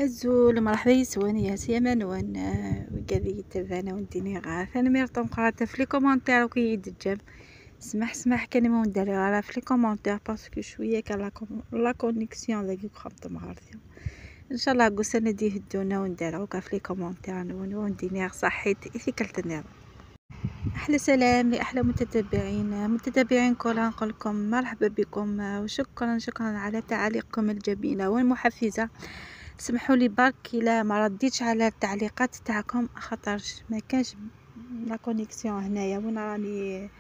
الزول مرحبا يسواني يا سيما نوان وقاذي تبانا ونديني غاث انا ميرطم قرات في لي كومونتير وكي يدجم سمح كان ما ندير غير في لي كومونتير باسكو شويه كان لا كونيكسيون ذاك خبط مغارثي ان شاء الله قسنا دي هدونا ونديرو في لي كومونتير ونديني صحيت اثيكلتني احلى سلام لاحلى متتبعين كلها نقولكم مرحبا بكم وشكرا على تعاليقكم الجميله والمحفزه. سمحوا لي برك الا ما رديتش على التعليقات تاعكم خاطرش ما كانش لا كونيكسيون هنايا وانا راني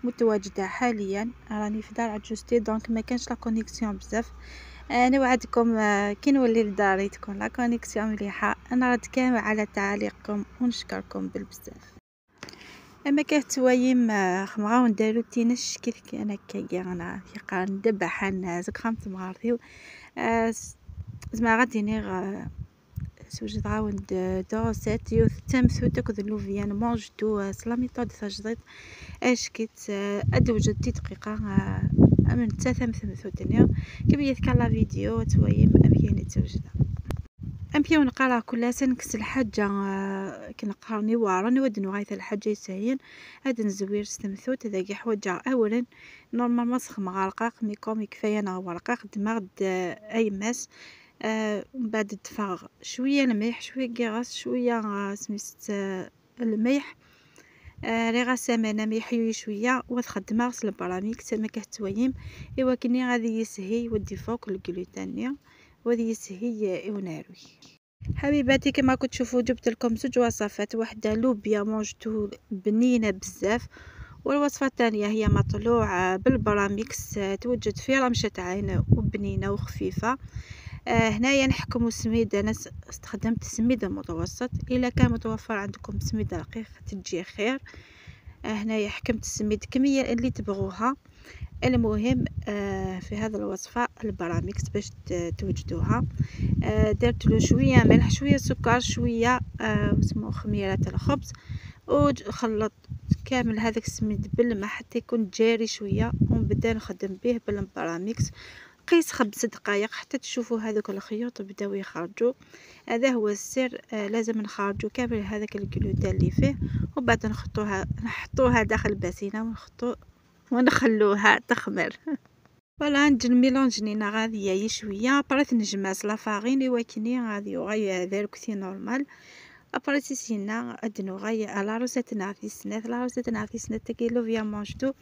متواجده حاليا راني في دار عجوزتي دونك ما كانش لا كونيكسيون بزاف. انا وعدكم كي نولي لداري تكون لا كونيكسيون مليحه. انا رد كامل على تعليقكم ونشكركم بالبزاف. اما كتوايم خمغاو ندارو تينش كيف انا كي انا كي ندبح زك خمت مغارثيو زعما غادي نير سوجد غاوند دوسات يوث تمثو تاكد لوفيان مونجتو سلاميطود تجديد اش كيت ادوجد دي دقيقه من تاثم ثمثو تنيا كبي يذكر لا فيديو توايم امكاني توجد امبيو نقرا كل سنه كس الحاجه كنقراني واراني ودن غايث الحاجه يسهين هاد نزوير ستمثو تذاكي حوايج اولا نورمال مسخ مغارقاق ميكومي كفايه انا ورقاق دماغ اي ماس من بعد تفرغ شويه الملح شويه كيغاس شويه سميت الملح ريغا سمانه ميحيوي شويه وتخدم غسل البراميك تما كتويم ايوا كني غادي يسهي ودي فوق الجلوتانيا وهذه يسهي وناروي حبيباتي. كما كنت تشوفوا جبت لكم زوج وصفات، واحده لوبيا مونجتو بنينه بزاف، والوصفه الثانيه هي مطلوع بالبراميكس توجد في رمشه عين وبنينه وخفيفه. هنايا نحكموا السميد، انا استخدمت السميد المتوسط، الا كان متوفر عندكم سميد رقيق تجي خير. هنايا حكمت السميد كميه اللي تبغوها. المهم في هذا الوصفه البراميكس باش توجدوها درت له شويه ملح شويه سكر شويه اسمه خميره الخبز، وخلطت كامل هذاك السميد بالماء حتى يكون جاري شويه، ونبدا نخدم به بالبراميكس. قيس 5 دقائق حتى تشوفوا هذوك الخيوط بداو يخرجوا. هذا هو السر. لازم نخرجوا كامل هذاك الجلوتين اللي فيه، وبعد نحطوها داخل الباسينه ونخلوها تخمر. فوالا نجي الميلونج نينا غادي شويه بريت نجماس لا فارين ولكن غادي غاي دارك سي نورمال. ابريتي سينا ادنو غاي على روسيتنا في سنات لا روسيتنا في سنات كيلو فيا مونجتو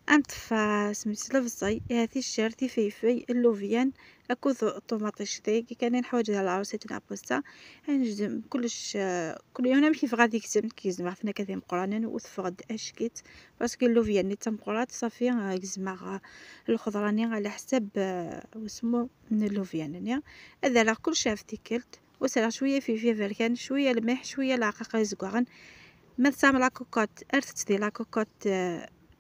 انطفا سميت لفصي هذه الشرتي فيفي اللوفيان اكو طوماطي شدي كان نحوج على روسيتنا بوستا نجم كلش كل يوم نمشي في غادي كتب كيزما عرفنا كثير مقرانين وتفقد اشكيت باسكو اللوفيان ني تمقرات صافي كزما الخضراني على حساب واسمو من اللوفيان هذا لا كل شافتي كلت وسرع شويه في فركان شويه الملح شويه العقاق زقوغن ما تسامع لا كوكوت ارثت دي لا كوكوت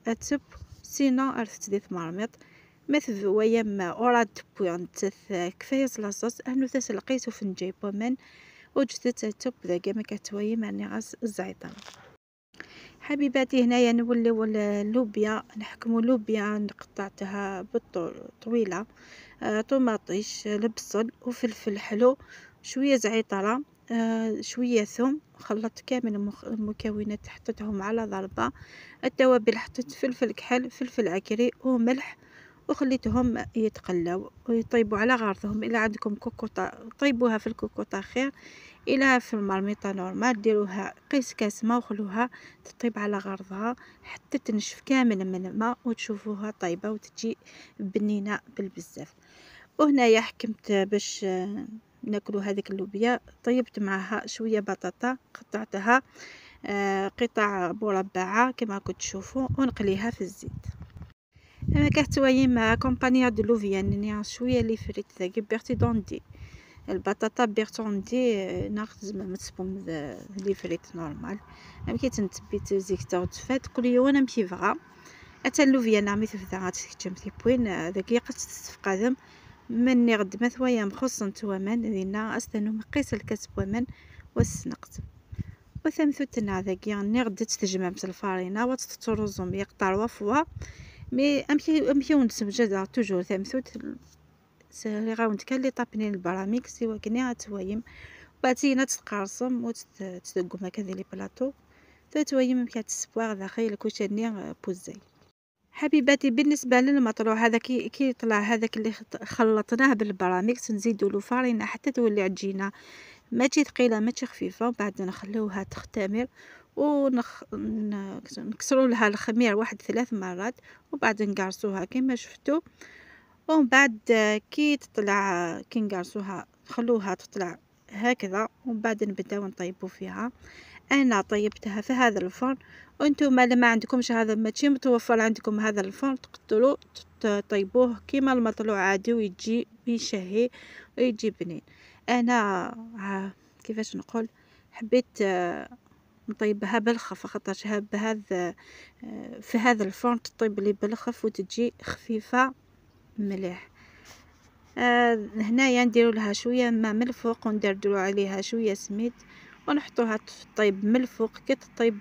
اتسب سينو ارثت دي ثمارميط مثل ويما اوراد بوينت كفايه لاصوص انو تسلقيتو في نجيبو من وجدت توب ذاك ما كتوي معني غاس الزعيطان. حبيباتي هنايا نوليو اللوبيا نحكمو اللوبيا قطعتها بالطول طويله، طوماطيش البصل وفلفل حلو شويه زعيطره شويه ثوم. خلطت كامل المكونات حطيتهم على ضربه. التوابل حطيت فلفل كحل فلفل عكري وملح وخليتهم يتقلاو ويطيبوا على غرضهم. الا عندكم كوكوطه طيبوها في الكوكوطه خير، الى في المرميطه نورمال ديروها قيس كاس ما وخلوها تطيب على غرضها حتى تنشف كامل من الماء وتشوفوها طيبه وتجي بنينه بالبزاف. وهنايا حكمت باش ناكلوا هذيك اللوبيا طيبت معها شويه بطاطا قطعتها قطع مربعه كما كنت تشوفوا ونقليها في الزيت. انا كتوايم مع كومبانيا دو لوفيان شويه اللي فريت ذاك بيرتي دوندي البطاطا بيرتوندي ناخذ زعما متصبم اللي فريت نورمال كي تنتبيت زيكتا وتفات كل يوم انا مكيفغا حتى اللوفيان عمي تفدات كتمتي بوين داك قد تفقدم مني غد مثويا مخصن تومن دينا استنو مقيس الكاس بومن والسنقت وثمثو تنا ذاك يعني غدت تجمعت الفارينه وتتروزم يقطر وفوا مي امشي ونسبجد توجور ثمثو لي غاوند كان لي طابنين البراميك سوا كني غتوايم بعد تينا تتقرصم وتتدقم هكا لي بلاطو تتوايم كاع السبواغ داخل كوشاني بوزي. حبيباتي بالنسبه للمطروح هذا كي يطلع هذاك اللي خلطناه بالبراميك نزيدوا له فرينه حتى تولي عجينه ماشي ثقيله ماشي خفيفه، وبعد نخليوها تختمر نكسروا لها الخمير واحد 3 مرات، وبعد نقرصوها كما شفتوا، ومن بعد كي نقرصوها نخلوها تطلع هكذا، ومن بعد نبداو نطيبوا فيها. انا طيبتها في هذا الفرن، وانتم لما عندكمش هذا ماشي متوفر عندكم هذا الفرن تقدروا تطيبوه كيما المطلوع عادي ويجي يشهي ويجي بنين. انا كيفاش نقول حبيت نطيبها بالخف خاطرش بهذا في هذا الفرن تطيب لي بالخف وتجي خفيفه مليح. هنايا نديروا لها شويه ماء من الفوق وندردروا عليها شويه سميد ونحطوها تطيب من الفوق كي تطيب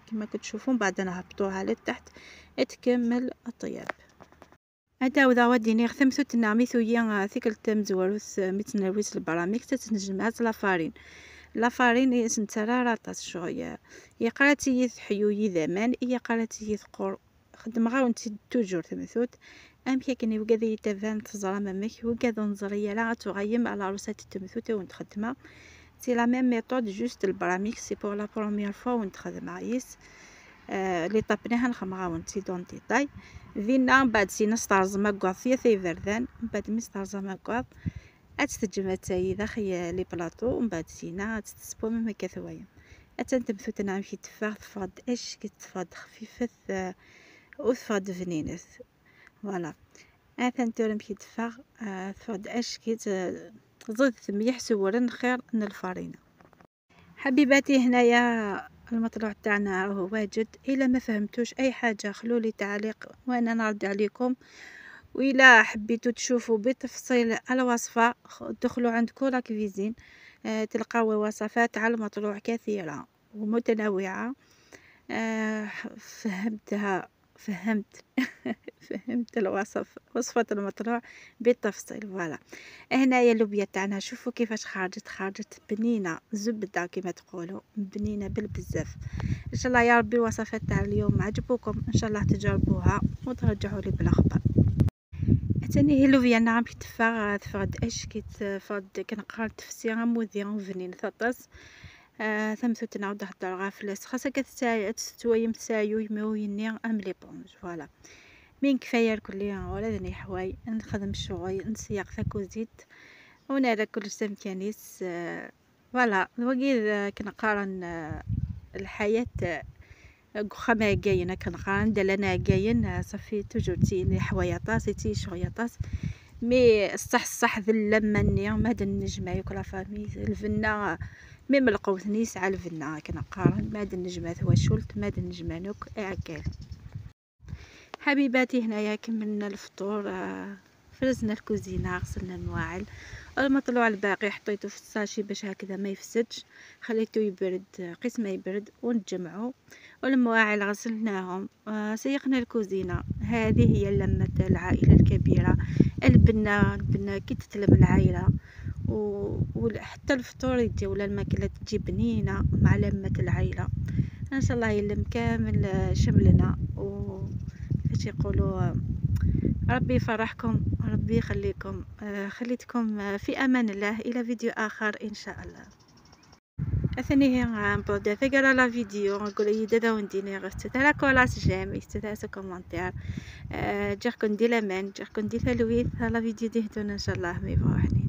كما كتشوفون، بعد نهبطوها لتحت تكمل الطياب. هذا وذا وديني ثمثو تناميثو يا ثيكل تمزوروس متنرويس البراميك تتنجمات لافارين سنترارطاس شويه يقراتي يثحيو يذمان يقراتي يثقر خدم غاو انت توجور ثمثوت ام كي وكذا يتفان تزرا مامك وكذا نزريه لا تغيم على روسات التمثوت ونتخدمها سي لا ميم ميثود جوست البراميك سي بور لا بروميير فوا ونتخدمها يس لي طابناها نخمغا ونتزيدون ديتاي فينا بعد سي نسترزم كواض ثي فردان بعد مسترزم كواض اتستجمع تاي داخل لي بلاطو ومن بعد سينا تسبو مما كثوايا اتنتمثو تنعم كي تفاض اش كي تفاض خفيفه وتفاض فنينه فوالا اثنتورم كي تفاض اش كي زود مليح سورا خير من الفرينه. حبيباتي هنايا المطلوع تاعنا راهو واجد، الا ما فهمتوش اي حاجه خلولي تعليق وانا نرد عليكم، وإلا حبيتوا تشوفوا بتفصيل الوصفة دخلوا عند كولا كويزين تلقاو وصفات على المطلوع كثيرة ومتنوعة. فهمت وصفة المطلوع بالتفصيل. فوالا هنايا اللوبيا تاعنا شوفوا كيفاش خرجت بنينة زبدة كما تقولوا بنينة بالبزاف. ان شاء الله يا ربي الوصفات تاع اليوم عجبوكم، ان شاء الله تجربوها وترجعوا لي بالاخبار. ثاني هي اللوبيا نعم كي تفرد اش كي تفرد كنقرا التفسير موديان فنين ثطس ثمثو تنعود هضر غافلاس خاصها كتستويم تسايو يمويني ام لي بونج. فوالا من كفايه الكل ولا ذني حواي نخدم الشغل نسيق ثاكوزيت ونرى كل سمكانيس. فوالا وقيل كنقارن الحياه خما كاينه كنقارن دلنا كاين صافي توجور تيني حوايا طاس تي شغيا طاس مي الصح ذل مني ما هاد النجمه يكرا فامي الفنا مي ملقوثني ساع الفنا كنقارن ما هاد النجمه هو شلت ما هاد النجمه نوك اعكال. حبيباتي هنايا كملنا الفطور، فرزنا الكوزينه غسلنا المواعل، المطلوع الباقي حطيته في الساشي باش هكذا ما يفسدش، خليته يبرد قيس ما يبرد ونجمعه، والمواعل غسلناهم. سيقنا الكوزينه. هذه هي لمة العائله الكبيره، البنه كي تتلم العائله وحتى الفطور يجي ولا الماكله تجي بنينه مع لمة العائله. ان شاء الله يلم كامل شملنا وكيفاش يقولوا ربي يفرحكم، ربي يخليكم. خليتكم في امان الله الى فيديو اخر ان شاء الله. اثني هي بودا فيغرا لا فيديو نقول يدا ونديني غست تاع كولاس جيم تاع كومونتير جاكم دي لمن جاكم دي ثلويث لا فيديو دي ان شاء الله مي فرحني.